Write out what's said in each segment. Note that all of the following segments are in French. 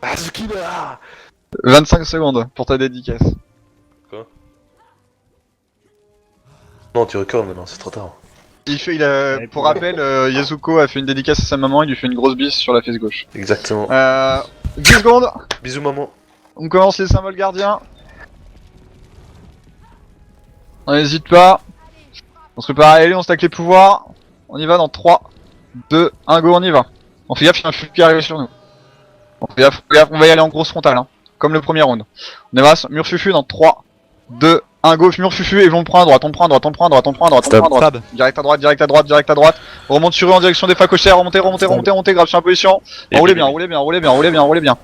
Azuki là. 25 secondes pour ta dédicace. Non, tu recordes maintenant, c'est trop tard. Pour rappel, Yasuko a fait une dédicace à sa maman, il lui fait une grosse bise sur la fesse gauche. Exactement. 10 secondes. Bisous maman. On commence les symboles gardiens. On n'hésite pas. On se prépare à aller, on stack les pouvoirs. On y va dans 3, 2, 1, go, on y va. On fait gaffe, il y a un flux qui arrive sur nous. On fait gaffe, on va y aller en grosse frontale, hein. Comme le premier round. On démarre, mur fufu dans 3, 2, 1, go, mur fufu, et on prend à droite, on prend à droite, on prend à droite, on prend à droite, on prend à droite. Direct à droite, direct à droite, direct à droite. On remonte sur eux en direction des facochères, remontez, grave sur la position. Roulez bien, roulez bien, roulez bien, roulez bien, roulez bien.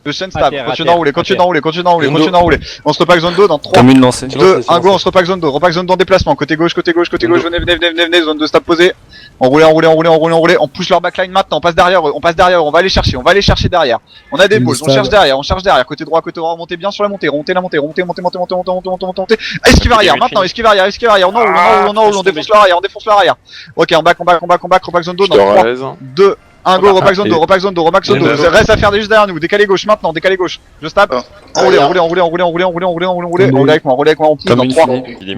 Le chaîne stab, continue d'enrouler, continue d'enrouler, continue d'enrouler, continue d'enrouler. On se repack zone 2 dans 3, 2, 1, go, on se repack zone 2, repack zone 2 en déplacement, côté gauche, venez, zone de stab posée. Enroulé, on pousse leur backline maintenant, on passe derrière eux, on va aller chercher derrière. On a des balls, on cherche derrière, côté droit, remontez bien sur la montée, montez. Esquive arrière, maintenant, esquive arrière, on enroule, on défonce l'arrière. Ok, on back, repack zone 2 dans 3, 2, 1 go, repack zone 2, reste à faire juste derrière nous, décalé gauche maintenant, je tape, enroulé avec moi, on pousse dans 3,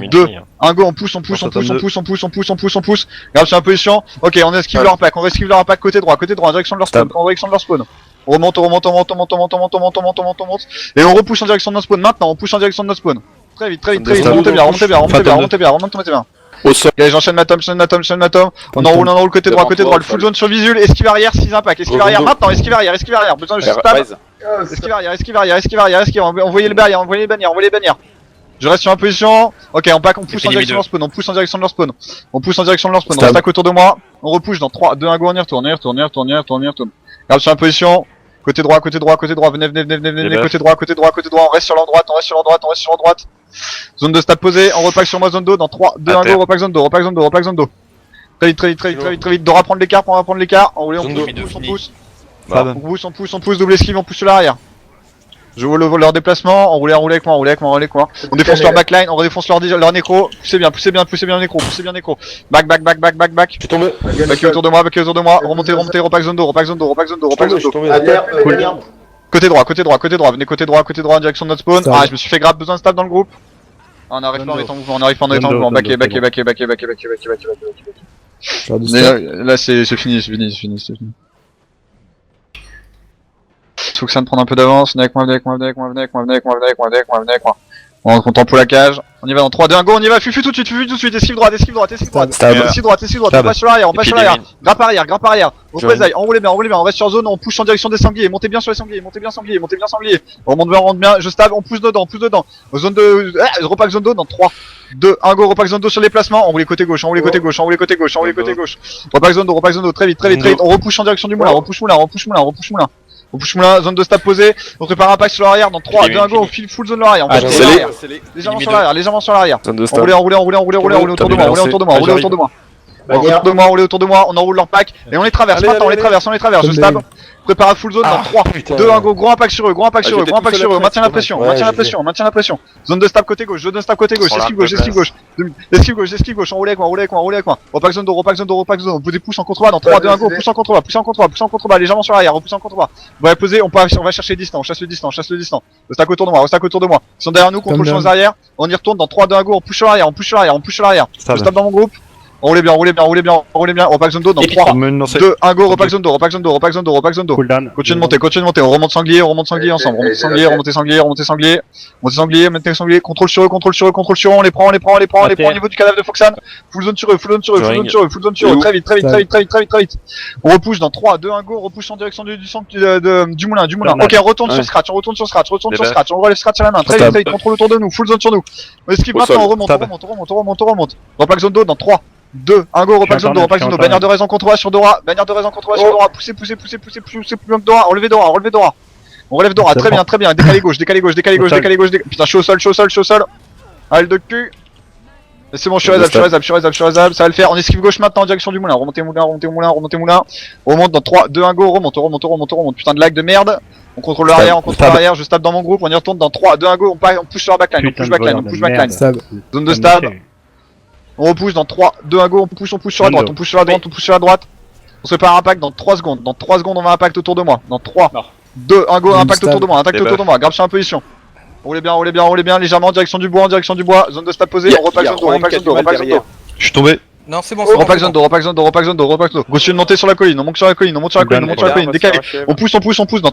2, 1 go, on pousse, regarde sur la position, ok, on esquive leur pack, côté droit, en direction de leur spawn, on remonte, et on repousse en direction de notre spawn, maintenant, on pousse en direction de notre spawn, très vite, remontez bien. Ok, j'enchaîne ma tom, on enroule côté droit, le full zone sur visuel, esquive arrière, 6 impacts, esquive arrière maintenant, esquive arrière, besoin de juste spam, esquive arrière, envoyez les bannières, je reste sur ma position, ok, on pousse en direction de leur spawn, on pousse en direction de leur spawn, on stack autour de moi, on repousse dans 3, 2, 1, go, on y retourne, garde sur ma position, côté droit, venez, côté droit, on reste sur leur droite, zone de stab posée, on repack sur moi zone 2 dans 3, 2, 1 go, repack zone 2. Très vite, Dora prendre l'écart, on pousse, double esquive, on pousse sur l'arrière. Je vois leur déplacement, on roule avec moi. On défonce leur backline, on redéfonce leur nécro, poussez bien nécro. Back. Je suis tombé. Back autour de moi, remontez, repack zone 2. Côté droit, venez côté droit en direction de notre spawn. Ah, je me suis fait grab, besoin de stab dans le groupe. Ah, on arrive pas en étant mouvement, back. Là c'est fini. Faut que ça me prenne un peu d'avance, venez avec moi. On content pour la cage, on y va dans 3, 2, 1, go, on y va, fufu tout de suite, esquive droite, on passe sur l'arrière, grappe arrière, représailles, enroulez bien, on reste sur zone, on pousse en direction des sangliers, montez bien sur les sangliers, on remonte bien, je stab, on pousse dedans, zone de, repack zone 2 dans 3, 2, 1, go, repack zone 2 sur les placements, enroulez côté gauche, repack zone 2, très vite, on repousse en direction du moulin, on pousse moulin, zone de stab posée, on prépare un pack sur l'arrière dans 3, 2, 1, go, on file full zone l'arrière, légèrement sur l'arrière, enroulez autour de moi, on enroule leur pack, et on les traverse, je stab, prépare un full zone dans 3, 2, 1, go, gros impact sur eux, maintien la pression, zone de stab côté gauche, esquive gauche, enroulez avec moi, repack zone 2, on peut des pouces en contrebas dans 3, 2, 1, go, pousse en contrebas, légèrement sur l'arrière, repousse en contrebas, on va poser, on va chercher le distant, on chasse le distant, stack autour de moi, ils sont derrière nous, contrôle sur les arrières, on y retourne dans 3, 2, 1, go, on pousse sur l'arrière, je stab dans mon groupe, roulez bien, repack zone 2 dans 3, 2, 1 go, repack zone 2, continue de monter, on remonte sanglier ensemble, remontez sanglier, contrôle sur eux, on les prend au niveau du cadavre de Foxan, full zone sur eux, très vite, on repousse dans 3, 2, 1 go, on repousse en direction du centre du moulin, ok, on retourne sur scratch, on voit les scratch à la main, très vite, contrôle autour de nous, full zone sur nous, on esquive maintenant, on remonte, repack zone 2 dans 3, 2, 1 go, repack zone 2, bannière de raison contre sur Dora, poussez plus loin que Dora, relevez Dora, on relève Dora, très bien, décalé gauche, putain, je suis au sol, allez de cul, c'est bon, je suis réserve, ça va le faire, on esquive gauche maintenant en direction du moulin, remontez moulin, on remonte dans 3, 2, 1 go, remonte, putain de lag de merde, on contrôle l'arrière, je stab dans mon groupe, on y retourne dans 3, 2, 1 go, on pousse sur la backline, on push backline, zone de stab, on repousse dans 3, 2, 1 go, on pousse sur la droite, on se prépare un impact dans 3 secondes, on va impact autour de moi, dans 3, 2, 1 go, Même impact autour stade. de moi, impact Les autour de moi, grab sur la position. Roulez bien, légèrement en direction du bois, zone de stade posée, on repack zone d'eau, repack zone d'eau, repack zone d'eau. Je suis tombé. Non, c'est bon, c'est bon. Repack c'est zone bon. d'eau, repack zone d'eau, repack zone d'eau, repack zone d'eau. Continue de monter sur la colline, on monte sur la colline, on monte sur la colline, on monte sur la colline, décalé. On pousse dans